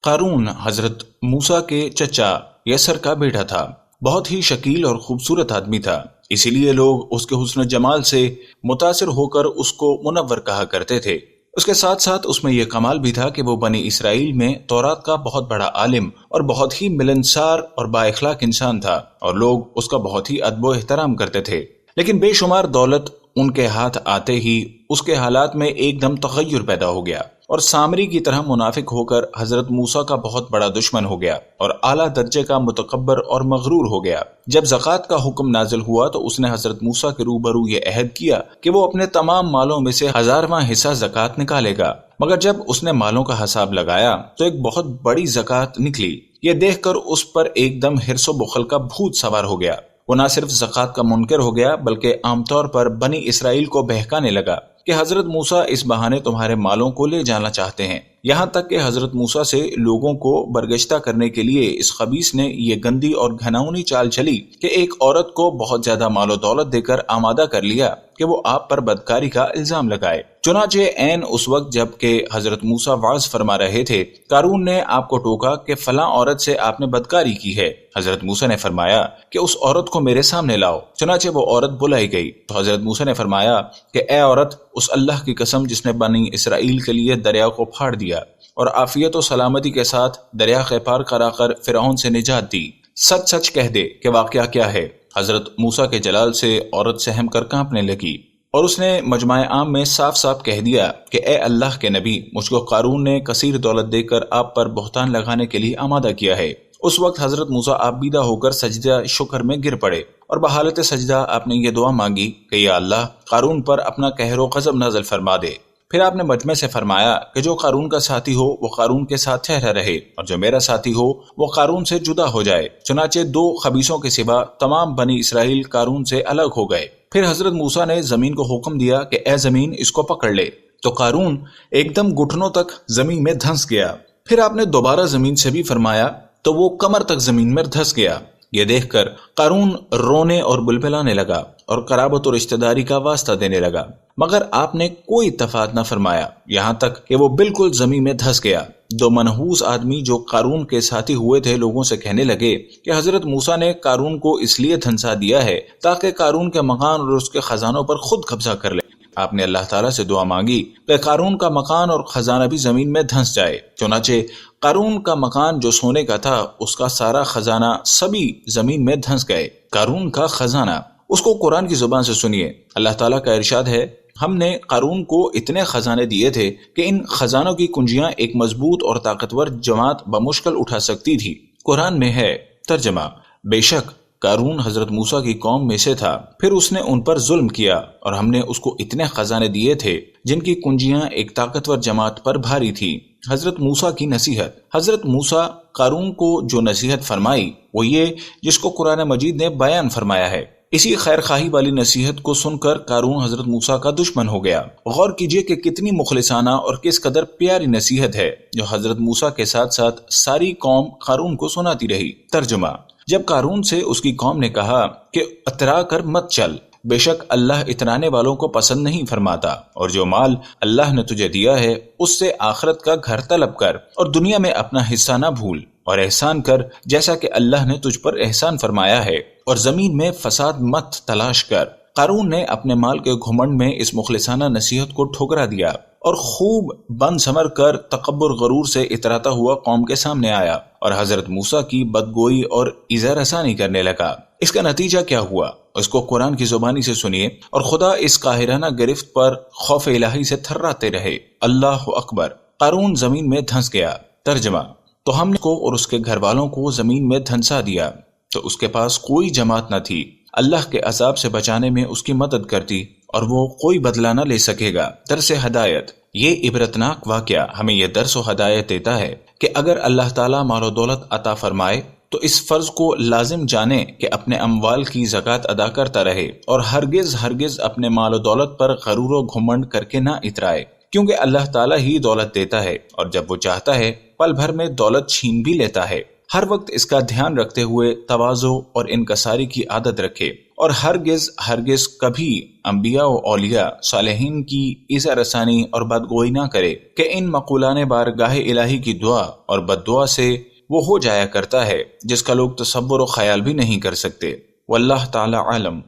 قارون حضرت موسیٰ کے چچا یسر کا بیٹا تھا۔ بہت ہی شکیل اور خوبصورت آدمی تھا، اسی لیے لوگ اس کے حسن جمال سے متاثر ہو کر اس کو منور کہا کرتے تھے۔ اس کے ساتھ ساتھ اس میں یہ کمال بھی تھا کہ وہ بنی اسرائیل میں تورات کا بہت بڑا عالم اور بہت ہی ملنسار اور با اخلاق انسان تھا، اور لوگ اس کا بہت ہی ادب و احترام کرتے تھے۔ لیکن بے شمار دولت ان کے ہاتھ آتے ہی اس کے حالات میں ایک دم تغیر پیدا ہو گیا، اور سامری کی طرح منافق ہو کر حضرت موسیٰ کا بہت بڑا دشمن ہو گیا اور اعلیٰ درجے کا متکبر اور مغرور ہو گیا۔ جب زکوٰۃ کا حکم نازل ہوا تو اس نے حضرت موسیٰ کے روبرو یہ عہد کیا کہ وہ اپنے تمام مالوں میں سے 1000واں حصہ زکوٰۃ نکالے گا، مگر جب اس نے مالوں کا حساب لگایا تو ایک بہت بڑی زکوٰۃ نکلی۔ یہ دیکھ کر اس پر ایک دم حرص و بخل کا بھوت سوار ہو گیا۔ وہ نہ صرف زکوٰۃ کا منکر ہو گیا بلکہ عام طور پر بنی اسرائیل کو بہکانے لگا کہ حضرت موسیٰ اس بہانے تمہارے مالوں کو لے جانا چاہتے ہیں، یہاں تک کہ حضرت موسیٰ سے لوگوں کو برگشتہ کرنے کے لیے اس خبیث نے یہ گندی اور گھناؤنی چال چلی کہ ایک عورت کو بہت زیادہ مال و دولت دے کر آمادہ کر لیا کہ وہ آپ پر بدکاری کا الزام لگائے۔ چنانچہ عین اس وقت جب کہ حضرت موسیٰ وعظ فرما رہے تھے، قارون نے آپ کو ٹوکا کہ فلاں عورت سے آپ نے بدکاری کی ہے۔ حضرت موسیٰ نے فرمایا کہ اس عورت کو میرے سامنے لاؤ۔ چنانچہ وہ عورت بلائی گئی تو حضرت موسیٰ نے فرمایا کہ اے عورت، اس اللہ کی قسم جس نے بنی اسرائیل کے لیے دریا کو پھاڑ دیا اور عافیت و سلامتی کے ساتھ دریا کے پار کرا کر فرعون سے نجات دی، سچ سچ کہہ دے کہ واقعہ کیا ہے۔ حضرت موسیٰ کے جلال سے عورت سہم کر کانپنے لگی اور اس نے مجمع عام میں صاف صاف کہہ دیا کہ اے اللہ کے نبی، مجھ کو قارون نے کثیر دولت دے کر آپ پر بہتان لگانے کے لیے آمادہ کیا ہے۔ اس وقت حضرت موسیٰ آبیدہ ہو کر سجدہ شکر میں گر پڑے اور بحالت سجدہ آپ نے یہ دعا مانگی کہ یا اللہ، قارون پر اپنا قہر و غضب نازل فرما دے۔ پھر آپ نے مجمع سے فرمایا کہ جو قارون کا ساتھی ہو وہ قارون کے ساتھ ٹھہرا رہے، اور جو میرا ساتھی ہو وہ قارون سے جدا ہو جائے۔ چنانچہ 2 خبیثوں کے سوا تمام بنی اسرائیل قارون سے الگ ہو گئے۔ پھر حضرت موسیٰ نے زمین کو حکم دیا کہ اے زمین، اس کو پکڑ لے، تو قارون ایک دم گھٹنوں تک زمین میں دھنس گیا۔ پھر آپ نے دوبارہ زمین سے بھی فرمایا تو وہ کمر تک زمین میں دھس گیا۔ یہ دیکھ کر قارون رونے اور بلبلانے لگا اور قرابت و رشتہ داری کا واسطہ دینے لگا، مگر آپ نے کوئی اتفاق نہ فرمایا، یہاں تک کہ وہ بالکل زمین میں دھس گیا۔ 2 منحوس آدمی جو قارون کے ساتھی ہوئے تھے لوگوں سے کہنے لگے کہ حضرت موسیٰ نے قارون کو اس لیے دھنسا دیا ہے تاکہ قارون کے مکان اور اس کے خزانوں پر خود قبضہ کر لے۔ آپ نے اللہ تعالیٰ سے دعا مانگی کہ قارون کا مکان اور خزانہ بھی زمین میں دھنس جائے۔ چنانچہ قارون کا مکان جو سونے کا تھا، اس کا سارا خزانہ سبھی زمین میں دھنس گئے۔ قارون کا خزانہ، اس کو قرآن کی زبان سے سنیے۔ اللہ تعالیٰ کا ارشاد ہے، ہم نے قارون کو اتنے خزانے دیے تھے کہ ان خزانوں کی کنجیاں ایک مضبوط اور طاقتور جماعت بمشکل اٹھا سکتی تھی۔ قرآن میں ہے ترجمہ، بے شک قارون حضرت موسیٰ کی قوم میں سے تھا، پھر اس نے ان پر ظلم کیا اور ہم نے اس کو اتنے خزانے دیے تھے جن کی کنجیاں ایک طاقتور جماعت پر بھاری تھی۔ حضرت موسیٰ کی نصیحت۔ حضرت موسیٰ قارون کو جو نصیحت فرمائی وہ یہ جس کو قرآن مجید نے بیان فرمایا ہے۔ اسی خیر خواہی والی نصیحت کو سن کر قارون حضرت موسیٰ کا دشمن ہو گیا۔ غور کیجئے کہ کتنی مخلصانہ اور کس قدر پیاری نصیحت ہے جو حضرت موسیٰ کے ساتھ ساتھ ساری قوم قارون کو سناتی رہی۔ ترجمہ، جب قارون سے اس کی قوم نے کہا کہ اترا کر مت چل، بے شک اللہ اترانے والوں کو پسند نہیں فرماتا، اور جو مال اللہ نے تجھے دیا ہے اس سے آخرت کا گھر طلب کر اور دنیا میں اپنا حصہ نہ بھول، اور احسان کر جیسا کہ اللہ نے تجھ پر احسان فرمایا ہے، اور زمین میں فساد مت تلاش کر۔ قارون نے اپنے مال کے گھمنڈ میں اس مخلصانہ نصیحت کو ٹھکرا دیا اور خوب بن سمر کر تکبر غرور سے اتراتا ہوا قوم کے سامنے آیا اور حضرت موسیٰ کی بدگوئی اور ایذا رسانی کرنے لگا۔ اس کا نتیجہ کیا ہوا اس کو قرآن کی زبانی سے سنیے، اور خدا اس قاہرانہ گرفت پر خوف الہی سے تھراتے رہے۔ اللہ اکبر۔ قارون زمین میں دھنس گیا۔ ترجمہ، تو ہم نے کو اور اس کے گھر والوں کو زمین میں دھنسا دیا تو اس کے پاس کوئی جماعت نہ تھی اللہ کے عذاب سے بچانے میں اس کی مدد کرتی، اور وہ کوئی بدلہ نہ لے سکے گا۔ درس ہدایت۔ یہ عبرتناک واقعہ ہمیں یہ درس و ہدایت دیتا ہے کہ اگر اللہ تعالیٰ مال و دولت عطا فرمائے تو اس فرض کو لازم جانے کہ اپنے اموال کی زکوٰۃ ادا کرتا رہے اور ہرگز اپنے مال و دولت پر غرور و گھمنڈ کر کے نہ اترائے، کیونکہ اللہ تعالیٰ ہی دولت دیتا ہے، اور جب وہ چاہتا ہے پل بھر میں دولت چھین بھی لیتا ہے۔ ہر وقت اس کا دھیان رکھتے ہوئے تواضع اور انکساری کی عادت رکھے، اور ہرگز کبھی انبیاء و اولیاء صالحین کی ایذا رسانی اور بدگوئی نہ کرے کہ ان مقولان بارگاہ الہی کی دعا اور بد دعا سے وہ ہو جایا کرتا ہے جس کا لوگ تصور و خیال بھی نہیں کر سکتے۔ واللہ تعالی عالم۔